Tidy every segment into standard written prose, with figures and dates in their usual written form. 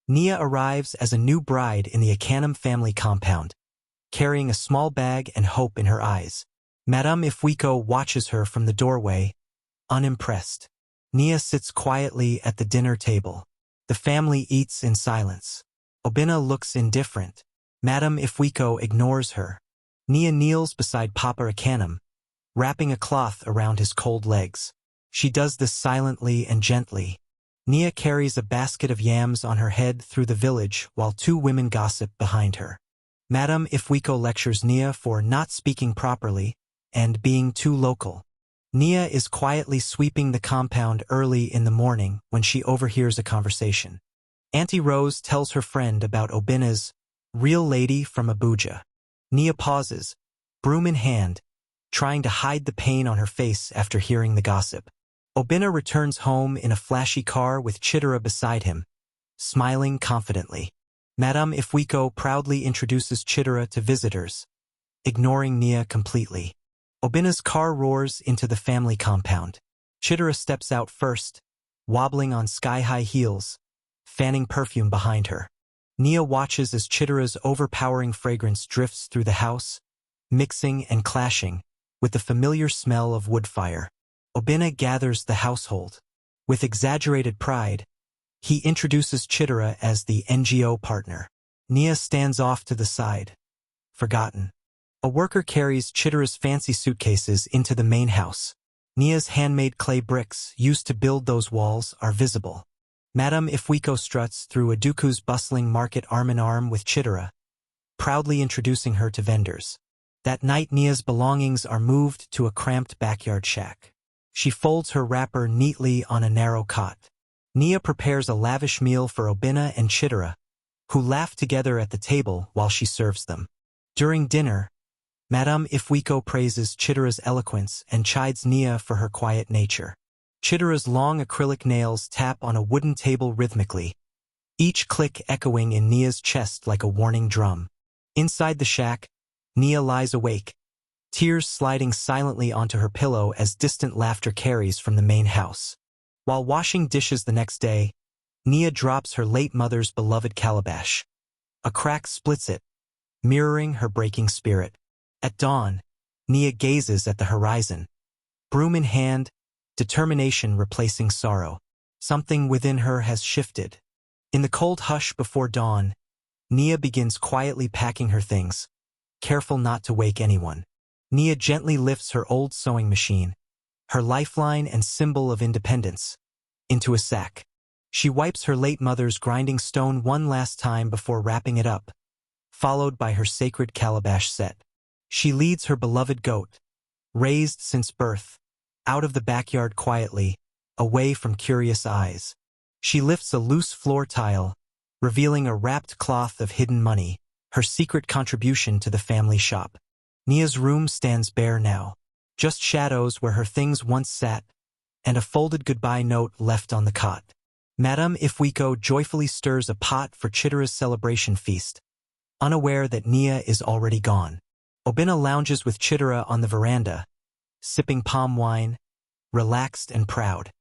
Nia arrives as a new bride in the Akanam family compound, carrying a small bag and hope in her eyes. Madame Ifwiko watches her from the doorway, unimpressed. Nia sits quietly at the dinner table. The family eats in silence. Obinna looks indifferent. Madame Ifwiko ignores her. Nia kneels beside Papa Akanam, wrapping a cloth around his cold legs. She does this silently and gently. Nia carries a basket of yams on her head through the village while two women gossip behind her. Madame Ifwiko lectures Nia for not speaking properly and being too local. Nia is quietly sweeping the compound early in the morning when she overhears a conversation. Auntie Rose tells her friend about Obinna's real lady from Abuja. Nia pauses, broom in hand, trying to hide the pain on her face after hearing the gossip. Obinna returns home in a flashy car with Chitara beside him, smiling confidently. Madame Ifwiko proudly introduces Chitara to visitors, ignoring Nia completely. Obinna's car roars into the family compound. Chitara steps out first, wobbling on sky-high heels, fanning perfume behind her. Nia watches as Chitara's overpowering fragrance drifts through the house, mixing and clashing with the familiar smell of wood fire. Obinna gathers the household. With exaggerated pride, he introduces Chitara as the NGO partner. Nia stands off to the side, forgotten. A worker carries Chitara's fancy suitcases into the main house. Nia's handmade clay bricks used to build those walls are visible. Madame Ifwiko struts through Aduku's bustling market arm-in-arm with Chitara, proudly introducing her to vendors. That night Nia's belongings are moved to a cramped backyard shack. She folds her wrapper neatly on a narrow cot. Nia prepares a lavish meal for Obinna and Chitara, who laugh together at the table while she serves them. During dinner, Madame Ifwiko praises Chitara's eloquence and chides Nia for her quiet nature. Chitara's long acrylic nails tap on a wooden table rhythmically, each click echoing in Nia's chest like a warning drum. Inside the shack, Nia lies awake, tears sliding silently onto her pillow as distant laughter carries from the main house. While washing dishes the next day, Nia drops her late mother's beloved calabash. A crack splits it, mirroring her breaking spirit. At dawn, Nia gazes at the horizon. Broom in hand, determination replacing sorrow. Something within her has shifted. In the cold hush before dawn, Nia begins quietly packing her things, careful not to wake anyone. Nia gently lifts her old sewing machine, her lifeline and symbol of independence, into a sack. She wipes her late mother's grinding stone one last time before wrapping it up, followed by her sacred calabash set. She leads her beloved goat, raised since birth, out of the backyard quietly, away from curious eyes. She lifts a loose floor tile, revealing a wrapped cloth of hidden money, her secret contribution to the family shop. Nia's room stands bare now, just shadows where her things once sat, and a folded goodbye note left on the cot. Madame Ifwiko joyfully stirs a pot for Chitara's celebration feast, unaware that Nia is already gone. Obinna lounges with Chitara on the veranda, sipping palm wine, relaxed and proud.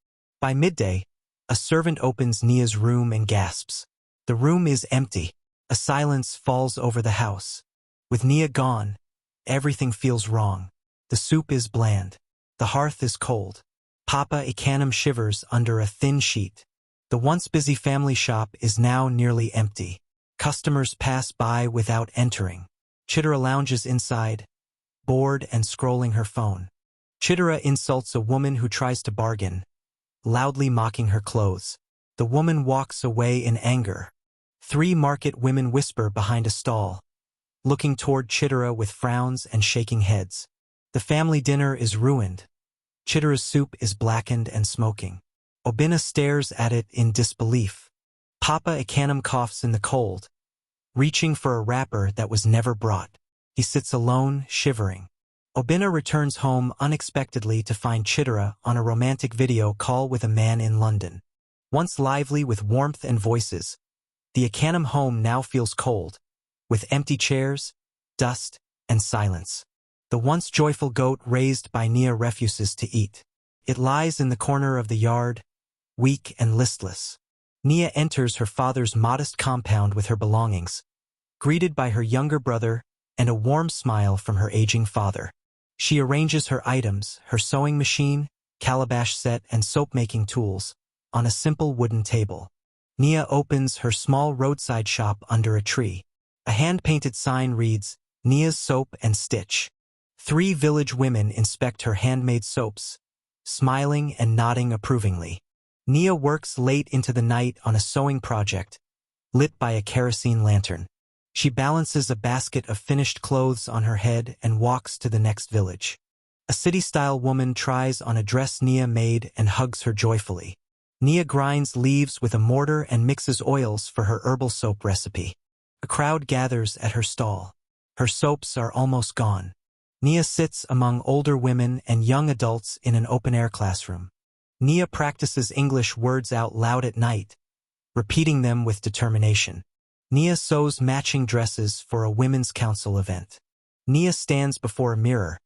By midday, a servant opens Nia's room and gasps. The room is empty. A silence falls over the house. With Nia gone, everything feels wrong. The soup is bland. The hearth is cold. Papa Akanam shivers under a thin sheet. The once busy family shop is now nearly empty. Customers pass by without entering. Chitara lounges inside, bored and scrolling her phone. Chitara insults a woman who tries to bargain, loudly mocking her clothes. The woman walks away in anger. 3 market women whisper behind a stall, looking toward Chitara with frowns and shaking heads. The family dinner is ruined. Chitara's soup is blackened and smoking. Obinna stares at it in disbelief. Papa Akanam coughs in the cold, reaching for a wrapper that was never brought. He sits alone, shivering. Obinna returns home unexpectedly to find Chitara on a romantic video call with a man in London. Once lively with warmth and voices, the Akanam home now feels cold, with empty chairs, dust, and silence. The once joyful goat raised by Nia refuses to eat. It lies in the corner of the yard, weak and listless. Nia enters her father's modest compound with her belongings, greeted by her younger brother and a warm smile from her aging father. She arranges her items, her sewing machine, calabash set, and soap-making tools, on a simple wooden table. Nia opens her small roadside shop under a tree. A hand-painted sign reads, Nia's Soap and Stitch. 3 village women inspect her handmade soaps, smiling and nodding approvingly. Nia works late into the night on a sewing project, lit by a kerosene lantern. She balances a basket of finished clothes on her head and walks to the next village. A city-style woman tries on a dress Nia made and hugs her joyfully. Nia grinds leaves with a mortar and mixes oils for her herbal soap recipe. A crowd gathers at her stall. Her soaps are almost gone. Nia sits among older women and young adults in an open-air classroom. Nia practices English words out loud at night, repeating them with determination. Nia sews matching dresses for a women's council event. Nia stands before a mirror,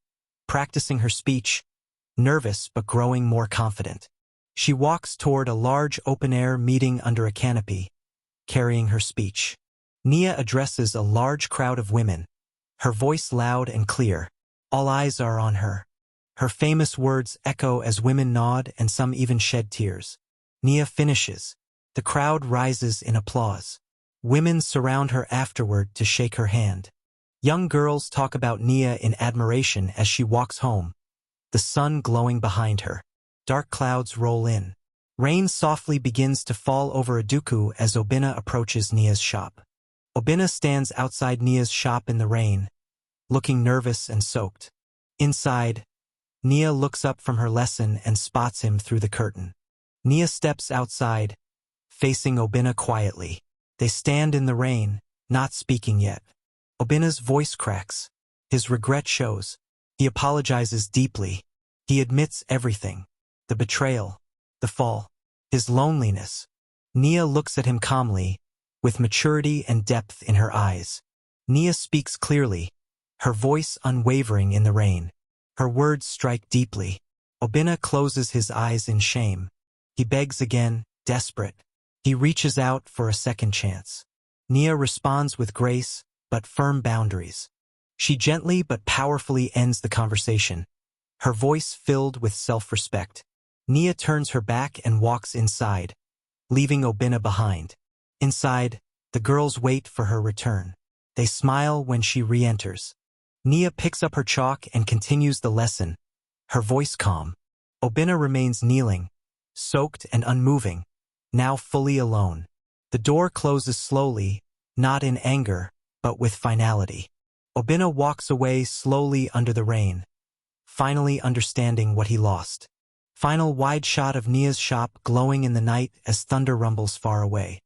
practicing her speech, nervous but growing more confident. She walks toward a large open-air meeting under a canopy, carrying her speech. Nia addresses a large crowd of women, her voice loud and clear. All eyes are on her. Her famous words echo as women nod and some even shed tears. Nia finishes. The crowd rises in applause. Women surround her afterward to shake her hand. Young girls talk about Nia in admiration as she walks home, the sun glowing behind her. Dark clouds roll in. Rain softly begins to fall over Aduku as Obinna approaches Nia's shop. Obinna stands outside Nia's shop in the rain, looking nervous and soaked. Inside, Nia looks up from her lesson and spots him through the curtain. Nia steps outside, facing Obinna quietly. They stand in the rain, not speaking yet. Obinna's voice cracks. His regret shows. He apologizes deeply. He admits everything. The betrayal, the fall, his loneliness. Nia looks at him calmly, with maturity and depth in her eyes. Nia speaks clearly, her voice unwavering in the rain. Her words strike deeply. Obinna closes his eyes in shame. He begs again, desperate. He reaches out for a second chance. Nia responds with grace, but firm boundaries. She gently but powerfully ends the conversation, her voice filled with self-respect. Nia turns her back and walks inside, leaving Obinna behind. Inside, the girls wait for her return. They smile when she re-enters. Nia picks up her chalk and continues the lesson, her voice calm. Obinna remains kneeling, soaked and unmoving, now fully alone. The door closes slowly, not in anger, but with finality. Obinna walks away slowly under the rain, finally understanding what he lost. Final wide shot of Nia's shop glowing in the night as thunder rumbles far away.